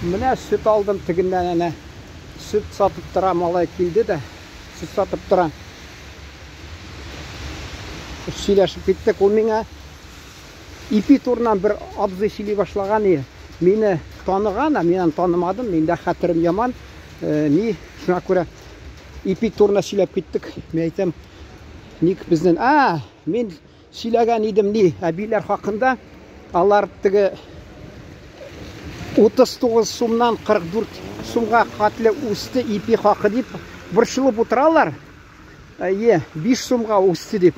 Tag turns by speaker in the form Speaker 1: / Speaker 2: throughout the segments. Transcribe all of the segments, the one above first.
Speaker 1: Менә süt aldım тегеннән әнә. Süt сатып тора, малай килде дә. Süt сатып тора. Сөйләшеп киттек, ул миңа ипи турынан бер абзый сөйли башлаган иде. Мине таныган, мин танымадым, миндә хәтерем яман. Ни, шуңа күрә ипи турына сөйләп киттек. Мин әйтәм, ник безнең, мин сөйләгән идем ни, әбиләр хакында. Алар теге 39 сумнан 44 сумга хәтле үсте ипи хакы дип борчылып утыралар. 5 сумга үсте дип.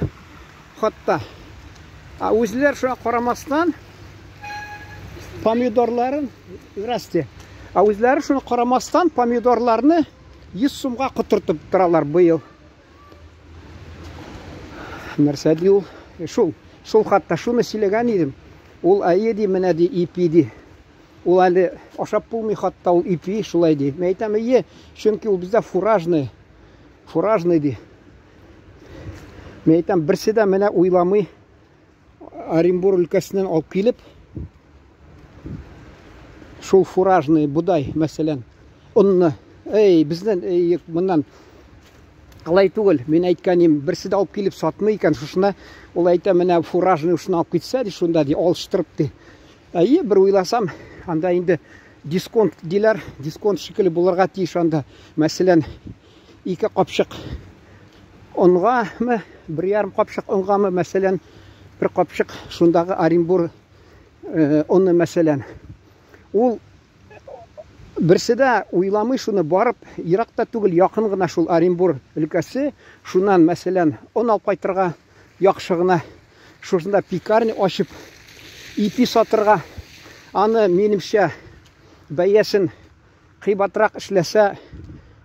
Speaker 1: Хатта. Үзләр шуңа карамастан помидорларын расте. Үзләре шуңа карамастан помидорларны 100 сумга котыртып торалар быел. Нәрсә ди ул? Шул хатта шуны сөйләгән идем. Ул ди менә ди ипи ди. Ул әле ашап булмый хатта ул ипи шулай ди. Мен әйтәм, чөнки ул бездә фуражный ди. Мен әйтәм, берсе дә менә уйламый Оренбур өлкәсеннән алып килеп, шул фуражный будай, мәсәлән, онны, безнең моннан алай түгел, мен әйткәнем, берсе дә алып килеп сатмый икән, шушына ул әйтә, менә фуражный шуны алып китсә ди, шунда ди, алыштырып ди. Бер уйласам, анда инде дисконт диләр, дисконт шикелле булырга тиеш анда. Мәсәлән, 2 капчык онгамы, 1,5 капчык онгамы, мәсәлән, 1 капчык шундагы Оренбур онны мәсәлән. Ул берсе дә уйламый шуны барып, еракта түгел, якын гына шул Оренбур өлкәсе, шуннан мәсәлән, он алып кайтырга яхшы гына шушында пекарня ачып, ипи сатырга, аны минемчә бәясен кыйбатрак эшләсә,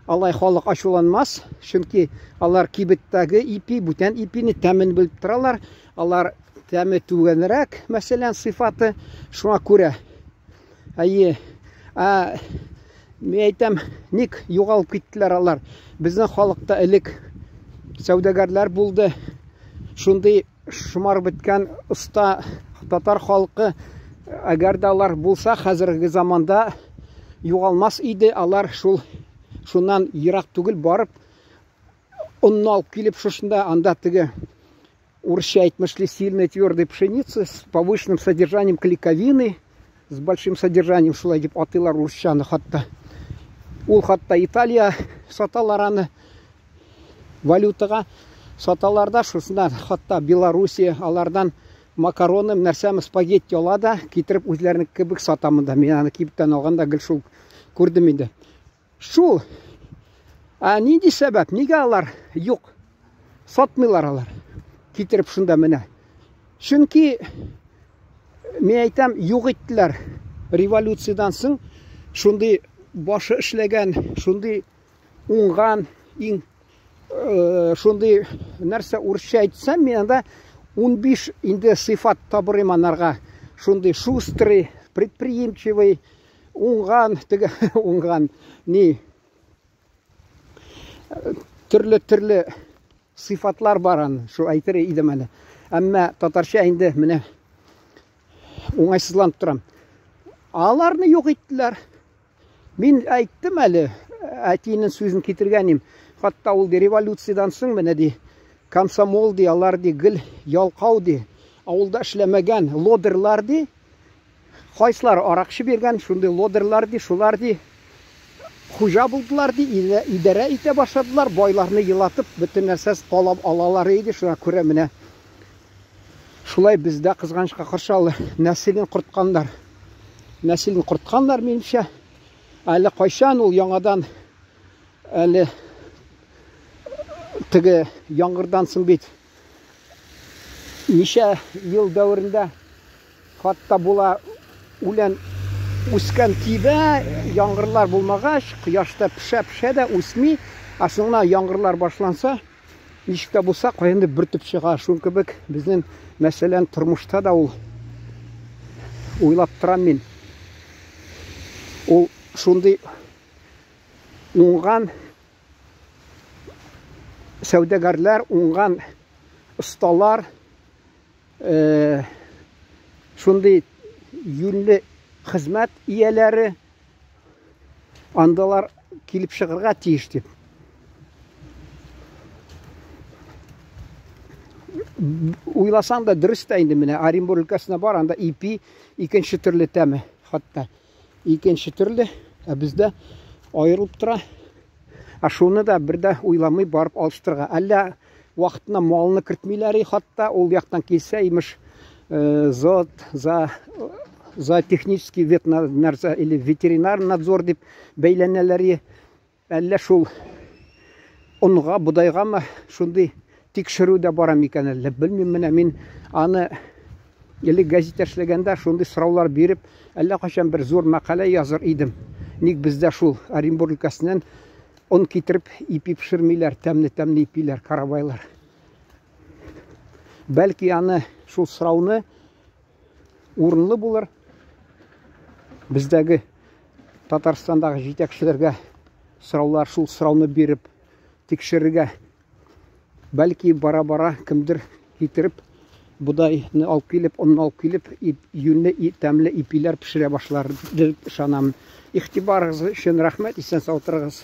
Speaker 1: алай халык ачуланмас, чөнки алар кибеттәге ипи, бүтән ипине тәмен белеп торалар, алар тәме түгәнрәк, мәсәлән, сыйфаты, шуңа күрә. Мен әйтәм, ник югалып киттеләр алар? Безнең халыкта элек сәүдәгәрләр булды, шундый шумар беткән оста татар халкы, әгәр дә алар булса, хәзерге заманда югалмас иде, алар шуннан ерак түгел барып, онны алып килеп шушында, анда теге урысча әйтмешли сильной твердой пшеницы с повышенным содержанием клейковины, с большим содержанием, шулай дип атыйлар урысчаны хатта. Ул хатта Италия саталар аны, валютага саталарда, шусында хатта Белоруссия алардан макароны, нәрсәме спагетти ала да, китереп үзләренең кебек сатамында. Мен аны кибеттән алганда гел шул күрдем инде. Шул. Нинди сәбәп? Нигә алар юк? Сатмыйлар алар. Китереп шунда менә. Чөнки мен әйтәм, юк иттеләр. Революциядан соң шундый башы эшләгән, шундый уңган, шундый нәрсә урысча әйтсәм, мен анда 15 инде сыйфат табырым анарга. Шундый шустрый, предприимчивый, уңган, ни төрле сыйфатлар бар аны, шу әйтер идем әле. Әмма татарча инде менә уңайсызланып торам. Аларны юк иттеләр. Мин әйттем әле, әтинең сүзен китергәнем. Хатта ул революциядан соң менә ди, комсомол ди, алар ди, гел ялкау ди, авылда эшләмәгән лодерлар ди, кайсылар аракчы биргән, шундый лодерлар ди, шулар ди, хуҗа булдылар ди, идарә итә башладылар, байларны елатып, бөтен нәрсәс калап алалар иде, шуңа күрә менә шулай бездә кызганычка каршы нәселен кортканнар. Нәселен кортканнар минемчә. Әле кайчан ул яңадан әле теге яңгырдан соң бит ничә ел дәверендә хатта була үлән үскән тибә, яңгырлар булмагач, кояшта пешә дә үсми, соңына яңгырлар башланса, ничек тә булса каяндыр бөртеп чыга. Шул кебек безнең мәсәлән тормышта да ул уйлап торам мин. Ул шундый уңган сәүдәгәрләр, уңган осталар, шундый юньле хезмәт ияләре, андалар килеп чыгырга тиеш дип. Уйласаң да дөрес тә инде, менә Оренбур өлкәсенә барганда ипи икенче төрле тәме, хатта икенче төрле, бездә аерылып тора. Шуны да бердә уйламый барып алыштырга. Әллә вакытына малны кертмиләр, хатта ул яктан килсә, имеш, за технический или ветеринар надзор дип бәйләнәләр. Әллә шул онга, будайгамы шундый тикшерү дә бара микән әллә, белмим. Менә мин аны элек газета эшләгәндә шундый сораулар биреп, әллә качан бер зур мәкалә языр идем. Ник бездә шул Оренбур өлкәсеннән он китереп ипи пешермиләр, тәмле ипиләр, карабайлар. Бәлки аны шул сорауны урынлы булыр. Бездәге Татарстандагы җитәкчеләргә сораулар, шул сорауны биреп тикшерергә. Бәлки бара-бара кемдер китереп, будайны алып килеп, онны алып килеп, юньле тәмле ипиләр пешерә башлар дип ышанам. Игътибарыгыз өчен рәхмәт, исән сау торыгыз.